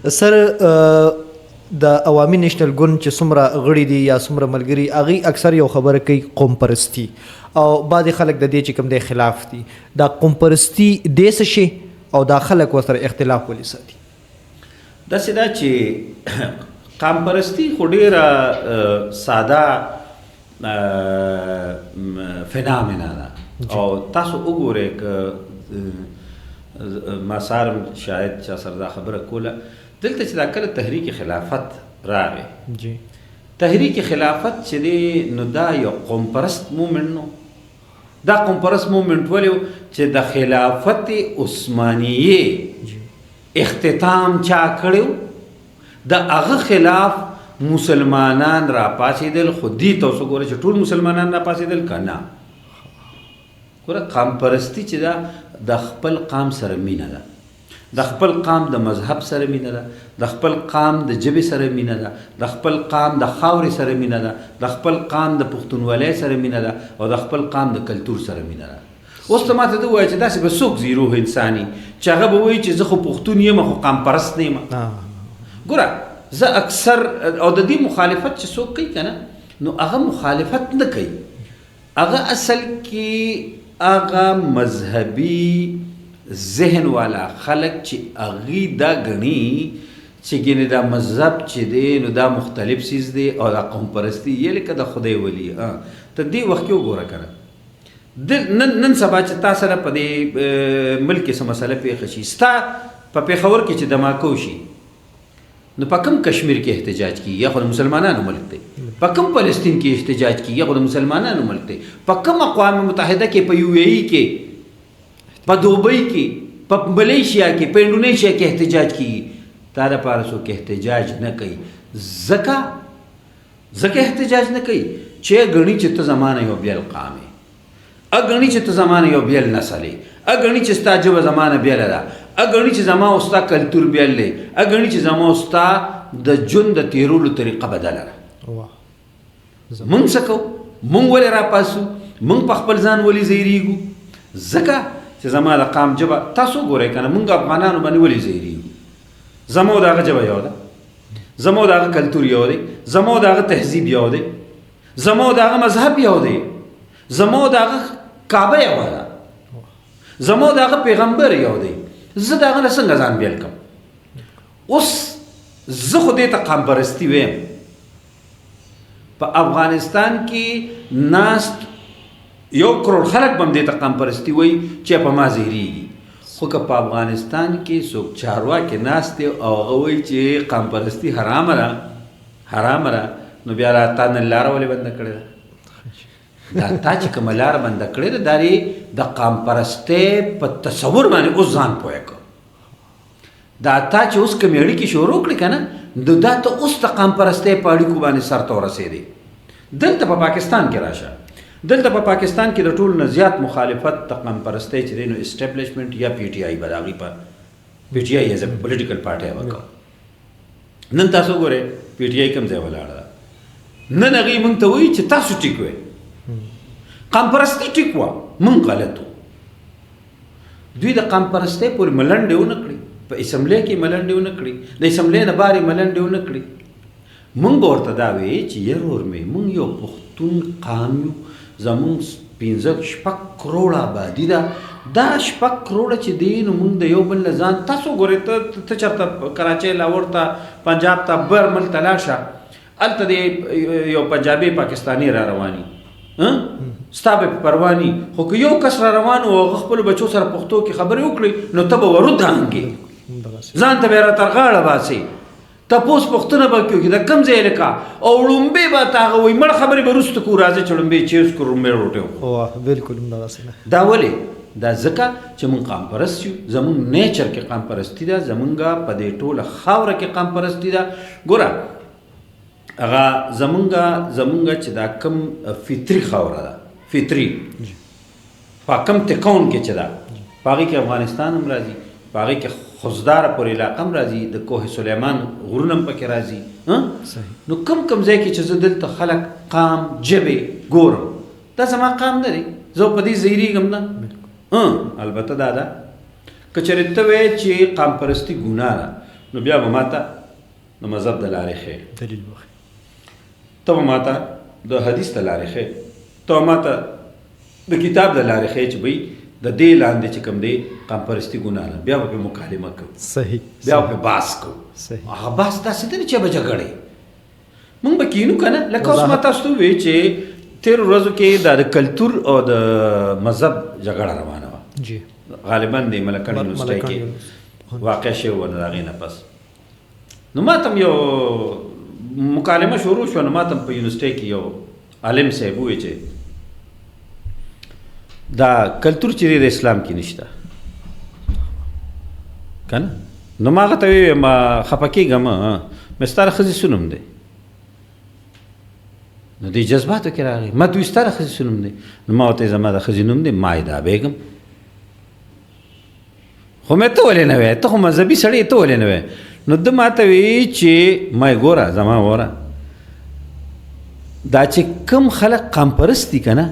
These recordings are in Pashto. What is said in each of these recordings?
سر د عوامي نیشنل ګوند چې څومره غړي دي یا څومره ملګري هغوی اکثر یو خبره کوي قوم پرستي او بعضې خلک د دې چې کوم دی خلاف دي دا قوم پرستي دی څه شي او دا خلک ورسره اختلاف ولې ساتي داسې ده چې قوم پرستي خو ډېره ساده فنامنا ده او تاسو وګورئ که ما سارم شاید چا سره دا خبره کوله دلته چې دا کله تحریک خلافت راغی تحریک خلافت چې دی نو دا یو قوم پرست مومنټ نو دا قوم پرست مومنټ ولې و چې د خلافت عثمانیې اختتام چا کړی د هغه خلاف مسلمانان را پاسېدل خو دې ته اوس وګوره چې ټول مسلمانان را پاسېدل که نه ګوره قوم پرستي چې ده د خپل قام سره مینه ده د خپل قام د مذهب سره مینه ده د خپل قام د ژبې سره مینه ده د خپل قام د خاورې سره مینه ده د خپل قام د پښتونولۍ سره مینه ده او د خپل قام د کلتور سره مینه ده اوس ته ماته ته ووایه چې داسې به څوک زی روح انساني چې هغه به وایي چې زه خو پښتون یم خو قام پرست نه یم ګوره زه اکثر او د دې مخالفت چې څوک کوي که نه نو هغه مخالفت نه کوي هغه اصل کې هغه مذهبي ذهن والا خلق چې هغوی دا ګڼي چې ګینې دا مذهب چې دی نو دا مختلف چیز دی او دا قوم پرستي یې لکه د خدای ولی ته دې وخت کې وګوره که نه نن سبا چې تا سره په دې ملک کې څه مسله پېښه شي ستا په پېښور کې چې دماکو شي نو په کوم کشمیر کې احتجاج کېږي یا خو د مسلمانانو ملک دی په کوم فلسطین کې احتجاج کېږي یا خو د مسلمانانو ملک دی په کوم اقوام متحده کې په یو اے ای کې په دوبۍ کې په ملیشیا کې په انډونیشیا کې احتجاج کېږي تا دپاره څوک احتجاج نه کوي ځکه احتجاج نه کوي چې ګڼي چې ته زما نه یو بیل قام یې ګڼي چې ته زما نه یو بیل نسل یې ګڼي چې ستا ژبه زما نه بیله ده ګڼي چې زما او ستا کلتور بیل دی ګڼي چې زما او ستا د ژوند د تېرولو طریقه بدله ده موږ څه کوو موږ ولې راپاسو موږ په خپل ځان ولې ځایریږو ځکه چې زما د قام ژبه تاسو وګورئ که نه موږ افغانانو باندې ولې ځایریږو زما او د هغه ژبه یو ده زما او د هغه کلتور یو دی زما او د هغه تهذیب یو دی زما او د هغه مذهب یو دی زما او د هغه کعبه یوه ده زما او د هغه پیغمبر یو دی زه د هغه نه څنګه ځان بیل کړم اوس زه خو دې ته قام پرستي ویم په افغانستان کې ناست 1 کروڑ خلک به هم دې ته قام پرستي وایي چې په ما ځایریږي خو که په افغانستان کې څوک چارواکي ناست دی او هغه وایي چې قام پرستي حرامه ده نو بیا را تا نن لاره ولې بنده کړې ده دا تا چې کومه لاره بنده کړې ده دا د قام پرستۍ په تصور باندې اوس ځان پوه کړه دا تا چې اوس کومې اړیکې شروع کړې که نه نو دا ته اوس د قام پرستۍ په اړیکو باندې سر ته ورسېدې دلته په پاکستان کې راشه دلته په پاکستان کې د ټولو نه زیات مخالفت د قوم پرستۍ چې دی نو اسټیبلیشمنټ یا پی ټي آی به د هغوی په پی ټي آی ایز ا پولیټیکل پارټی به کوه نن تاسو وګورئ پی ټي آی کوم ځای ولاړه ده نن هغوی موږ ته وایي چې تاسو ټیک وئ قوم پرستي ټیک وه موږ غلط وو دوی د قوم پرستۍ پورې ملنډې ونه کړې په اسمبلی کې ملنډې ونه کړې د اسمبلی نه بارې ملنډې ونه کړې موږ به ورته دا وایي چې یرور مې موږ یو پښتون قام یو زمونږ 5-6 کروړه آبادي ده دا 6 کروړه چې دی نو موږ د یو بل نه ځان تاسو ګورئ ته چېرته کراچۍ لاهور ته پنجاب ته بر ملک ته لاړ شه هلته د یو پنجابي پاکستاني را رواني ستا به پروا ني خو که یو کس را روان و هغه خپلو بچو سره پښتو کې خبرې وکړي نو ته به ورودانګې ځان ته به یې را تر غاړه باسې تپوس پوښتنه به کوي د کوم ځای لکه او لومبې به ته هغه وایي مړ خبرې به وروسته کړو راځئ چې لومبې چیز کړو لومبې روټۍ وخورو بالکل همدغسې دا ولې دا ځکه چې موږ قام پرست یو زموږ نیچر کې قام پرستي ده زمونږ په دې ټوله خاوره کې قام پرستي ده ګوره هغه زمونږ چې دا کوم فطري خاوره ده فطري په کوم تکون کې چې ده په هغې کې افغانستان هم راځي په هغې کې خوزداره پورې علاقه هم راځي د کوه سلیمان غرونه هم پکې راځي نو کوم ځای کې چې زه دلته خلک قام ژبې ګورم دا زما قام نه دی زه په دې ځایریږم نه البته دا ده که چېرې ته وایې چې قام پرستي ګناه ده نو بیا به ماته د مذهب د لارې ښیې، دلیل وخی. ته به ماته د حدیث د لارې ښیې، ته به ماته د کتاب د لارې ښیې چې بھئی د دې لاندې چې کوم دی قام پرستی ګناه ده، بیا به پرې مکالمه کوو، صحیح بیا به پرې بحث کوو. صحیح. هغه بحث داسې دی چې به جګړې مونږ به کینو که نه. لکه اوس ما تاسو ته ووایي چې تېرو ورځو کې دا د کلتور او د مذهب جګړه روانه وه، جی غالبا د ملکن یونیورسټۍ کې واقع شوې وه. نو د هغې نه پس نو ما ته هم یو مکالمه شروع شوه، نو ما ته هم په یونیورسټۍ کې یو عالم صاحب ووایي چې دا کلتور چې د اسلام کې نشته که نه. نو ما هغه ته وویل ما خفه کېږم، مې ستا د ښځې څه نوم دی؟ نو دې جذباتو کې راغی، ما ته وایي ستا د ښځې څه نوم دی؟ نو ما ورته زما د ښځې نوم دی مایده بیګم. خو مې ته ولې نه وایې؟ ته خو مذهبي سړی، ته ولې نه وایې؟ نو ده ما ته وایي چې ما یې ګوره زما وره دا چې کم خلک قام پرست دي که نه،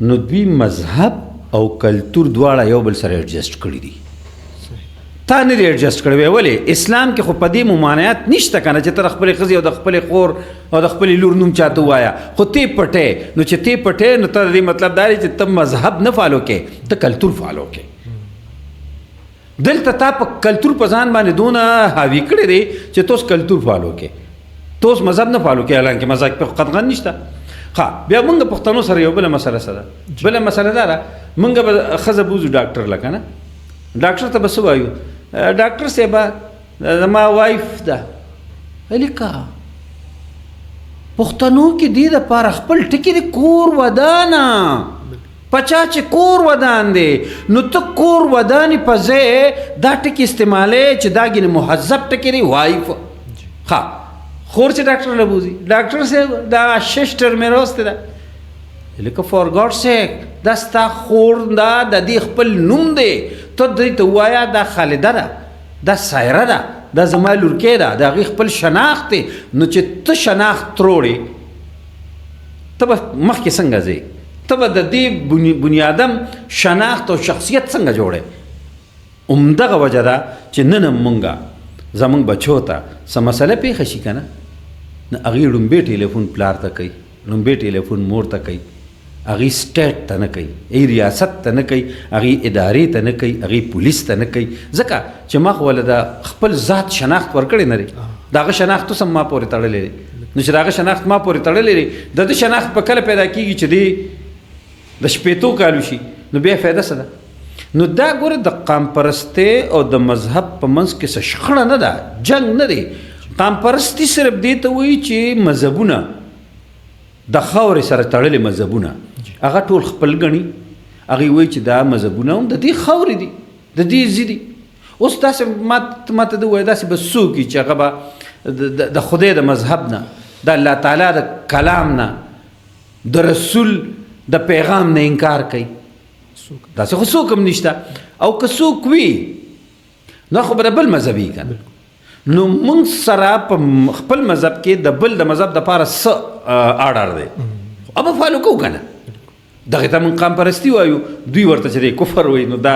نو دوی مذهب او کلتور دواړه یو بل سره ایډجسټ کړي دي. تا نه دی ایډجسټ کړی. ولې؟ اسلام کې خو په دې ممانعت نشته که نه چې ته د خپلې ښځې او د خپلې خور او د خپلې لور نوم چاته ووایه، خو ته پټې. نو چې ته پټې نو ته د دې مطلب دا دی چې ته مذهب نه فالو کې، ته کلتور فالو کې. دلته تا په کلتور په ځان باندې دونه حاوي کړی دی چې ته اوس کلتور فالو کې، ته اوس مذهب نه فالو کې، حالانکه مذهب په قطعا نشته. بیا موږ پښتنو سره یو بله مسله څه ده؟ بله مسله دا ده موږ به ښځه بوځو ډاکټر له که نه، ډاکټر ته به څه وایو؟ ډاکټر صاحبه زما وایف ده. هلکه پښتنو کې دې دپاره خپل ټکي دی کور ودانه، پچا چې کور ودان دی نو ته کور ودانې په ځای دا ټکي استعمالوې چې دا ګینې مهذب ټکي دی وایف. خور چې ډاکټر له بوځي، ډاکټر صاحب دا ششټر مې راوستې ده. لکه فار ګاډ سیک دا ستا خور دا د دې خپل نوم دی، ته دوی ته ووایه دا خالده ده، دا سایره ده، دا زما لورکۍ ده، د هغې خپل شناخت دی. نو چې ته شناخت تروړې ته به مخکې څنګه ځې؟ ته به د دې بنیادم شناخت او شخصیت څنګه جوړې؟ همدغه وجه ده چې نن هم مونږه زمونږ بچو ته څه مسله پیښه شي که نه، نو هغې ړومبې ټلیفون پلار ته کوي، ړومبې ټلیفون مور ته کوي، هغې سټیټ ته نه کوي، هغې ریاست ته نه کوي، هغې ادارې ته نه کوي، هغې پولیس ته نه کوي، ځکه چې ما خو ولې د خپل ذات شناخت ورکړی نه دی. د هغه شناخت اوس هم ما پورې تړلی دی. نو چې د هغه شناخت ما پورې تړلی دی، د ده شناخت په کله پیدا کېږي چې دی د شپېتو کالو شي، نو بیا فایده څه ده؟ نو دا ګوره د قام پرستۍ او د مذهب په منځ کې څه شخړه نه ده، جنګ نه دی. قام پرستي صرف دې ته وایي چې مذهبونه د خاورې سره تړلي مذهبونه هغه ټول خپل ګڼي، هغې وایي چې دا مذهبونه هم د دې خاورې دي، د دې ځي دي. اوس داسې ما ته ده ووایه داسې به څوک وي چې هغه به د خدای د مذهب نه، د الله تعالی د کلام نه، د رسول د پیغام نه انکار کوي؟ داسې خو څوک هم نشته. او که څوک وي نو خو به د بل مذهبي که نه. نو موږ سره په خپل مذهب کې د بل د مذهب دپاره څه آډر دی او به فالو کوو که نه. دغې ته موږ قام پرستي وایو، دوی ورته چې دی کفر وایي. نو دا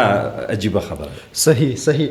عجیبه خبره. صحیح صحیح.